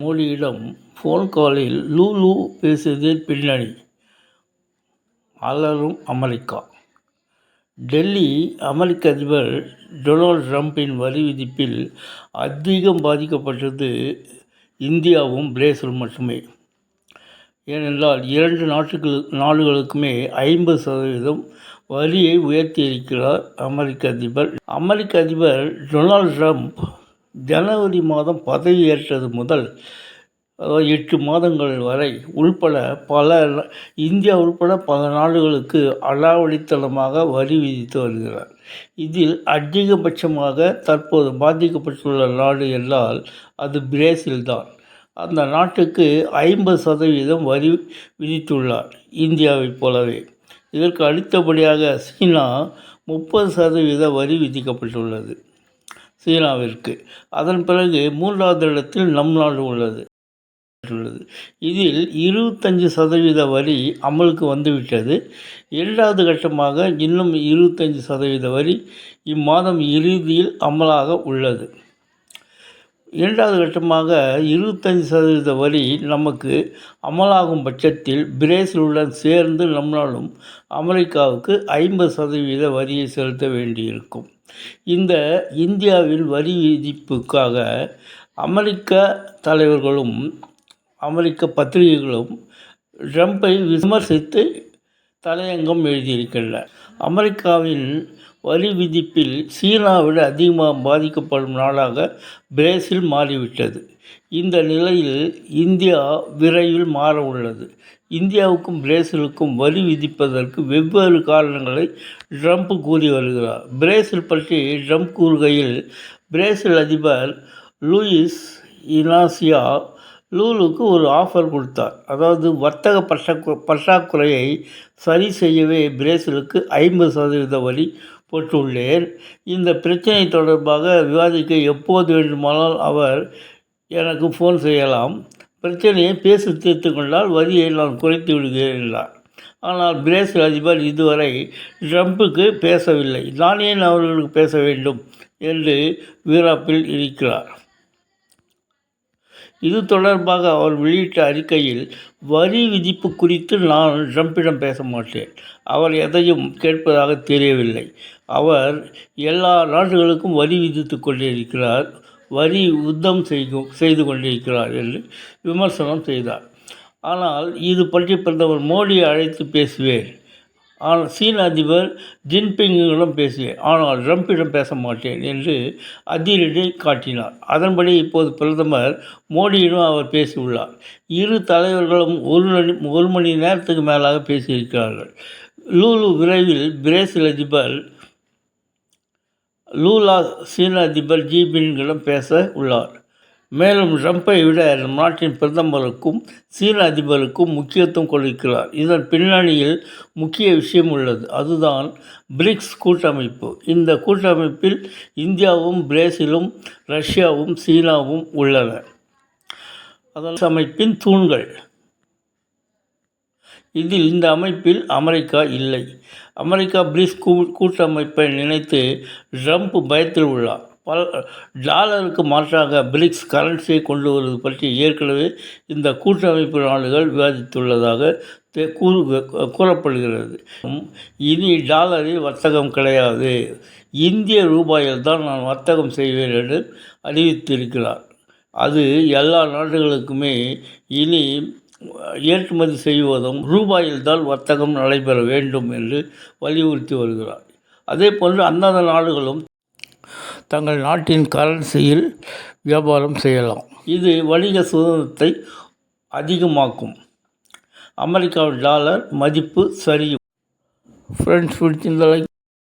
மோடியிடம் ஃபோன் காலில் லூலு பேசியதில் பின்னணி. அலறும் அமெரிக்கா. டெல்லி அமெரிக்க அதிபர் டொனால்ட் ட்ரம்பின் வரி விதிப்பில் அதிகம் பாதிக்கப்பட்டது இந்தியாவும் பிரேசிலும் மட்டுமே. ஏனென்றால் இரண்டு நாடுகளுக்குமே 50% வரியை உயர்த்தியிருக்கிறார் அமெரிக்க அதிபர். அமெரிக்க அதிபர் டொனால்ட் ட்ரம்ப் ஜனவரி மாதம் பதவியேற்றது முதல் 8 மாதங்கள் வரை இந்தியா உள்பட பல நாடுகளுக்கு அடாவடித்தனமாக வரி விதித்து வருகிறார். இதில் அதிகபட்சமாக தற்போது பாதிக்கப்பட்டுள்ள நாடு என்றால் அது பிரேசில் தான். அந்த நாட்டுக்கு 50% வரி விதித்துள்ளார், இந்தியாவைப் போலவே. இதற்கு அடுத்தபடியாக சீனா 30% வரி விதிக்கப்பட்டுள்ளது சீனாவிற்கு. அதன் பிறகு 3வது இடத்தில் நம் நாடு உள்ளது. இதில் 25% வரி அமலுக்கு வந்துவிட்டது. 2வது கட்டமாக இன்னும் 25% வரி இம்மாதம் இறுதியில் அமலாக உள்ளது. 2வது கட்டமாக 25% வரி நமக்கு அமலாகும் பட்சத்தில் பிரேசிலுடன் சேர்ந்து நம் நாடும் அமெரிக்காவுக்கு 50% வரியை செலுத்த வேண்டியிருக்கும். இந்த இந்தியாவில் வரி விதிப்புக்காக அமெரிக்க தலைவர்களும் அமெரிக்க பத்திரிகைகளும் ட்ரம்பை விமர்சித்து தலையங்கம் எழுதியிருக்கின்றன. அமெரிக்காவின் வரி விதிப்பில் சீனாவிட அதிகமாக பாதிக்கப்படும் நாடாக பிரேசில் மாறிவிட்டது. இந்த நிலையில் இந்தியா விரைவில் மாற உள்ளது. இந்தியாவுக்கும் பிரேசிலுக்கும் வரி விதிப்பதற்கு வெவ்வேறு காரணங்களை ட்ரம்ப் கூறி வருகிறார். பிரேசில் பற்றி ட்ரம்ப் கூறுகையில், பிரேசில் அதிபர் லூயிஸ் இனாசியோ லூலுக்கு ஒரு ஆஃபர் கொடுத்தார். அதாவது வர்த்தக பற்றாக்குறையை சரி செய்யவே பிரேசிலுக்கு 50% வரி போட்டுள்ளேன். இந்த பிரச்சனை தொடர்பாக விவாதிக்க எப்போது வேண்டுமானாலும் அவர் எனக்கு ஃபோன் செய்யலாம். பிரச்சனையை பேசி தீர்த்து கொண்டால் வரியை நான் குறைத்து விடுகிறேன் என்றார். ஆனால் பிரேசில் அதிபர் இதுவரை ட்ரம்புக்கு பேசவில்லை. நான் ஏன் அவர்களுக்கு பேச வேண்டும் என்று வீராப்பில் இருக்கிறார். இது தொடர்பாக அவர் வெளியிட்ட அறிக்கையில், வரி விதிப்பு குறித்து நான் ட்ரம்பிடம் பேச மாட்டேன். அவர் எதையும் கேட்பதாக தெரியவில்லை. அவர் எல்லா நாடுகளுக்கும் வரி விதித்து கொண்டிருக்கிறார், வரி யுத்தம் செய்து கொண்டிருக்கிறார் என்று விமர்சனம் செய்தார். ஆனால் இது பற்றி பிரதமர் மோடியை அழைத்து பேசுவேன். ஆனால் சீன அதிபர் ஜின்பிங்கிடம் பேசுவேன். ஆனால் ட்ரம்பிடம் பேச மாட்டேன் என்று அதிரடி காட்டினார். அதன்படி இப்போது பிரதமர் மோடியிடம் அவர் பேசியுள்ளார். இரு தலைவர்களும் ஒரு மணி நேரத்துக்கு மேலாக பேசியிருக்கிறார்கள். லூலு விரைவில் பிரேசில் அதிபர் லூலா சீன அதிபர் ஜின்பிங்கிடம் பேச உள்ளார். மேலும் ட்ரம்பை விட நம் நாட்டின் பிரதமருக்கும் சீன அதிபருக்கும் முக்கியத்துவம் கொடுக்கிறார். இதன் பின்னணியில் முக்கிய விஷயம் உள்ளது. அதுதான் பிரிக்ஸ் கூட்டமைப்பு. இந்த கூட்டமைப்பில் இந்தியாவும் பிரேசிலும் ரஷ்யாவும் சீனாவும் உள்ளன. அதன் அமைப்பின் தூண்கள். இதில் இந்த அமைப்பில் அமெரிக்கா இல்லை. அமெரிக்கா பிரிக்ஸ் கூட்டமைப்பை நினைத்து ட்ரம்ப் பயத்தில் உள்ளார். டாலருக்கு மாற்றாக பிரிக்ஸ் கரன்சியை கொண்டு வருவது பற்றி ஏற்கனவே இந்த கூட்டமைப்பு நாடுகள் விவாதித்துள்ளதாக கூறப்படுகிறது. இனி டாலரில் வர்த்தகம் கிடையாது, இந்திய ரூபாயில் தான் நான் வர்த்தகம் செய்வேன் என்று அறிவித்திருக்கிறார். அது எல்லா நாடுகளுக்குமே இனி ஏற்றுமதி செய்வதும் ரூபாயில் தான் வர்த்தகம் நடைபெற வேண்டும் என்று வலியுறுத்தி வருகிறார். அதே போன்று அந்தந்த நாடுகளும் தங்கள் நாட்டின் கரன்சியில் வியாபாரம் செய்யலாம். இது வணிக சுதந்திரத்தை அதிகமாக்கும். அமெரிக்காவின் டாலர் மதிப்பு சரியும். ஃப்ரெண்ட்ஸ், பிடிச்சிருந்தால்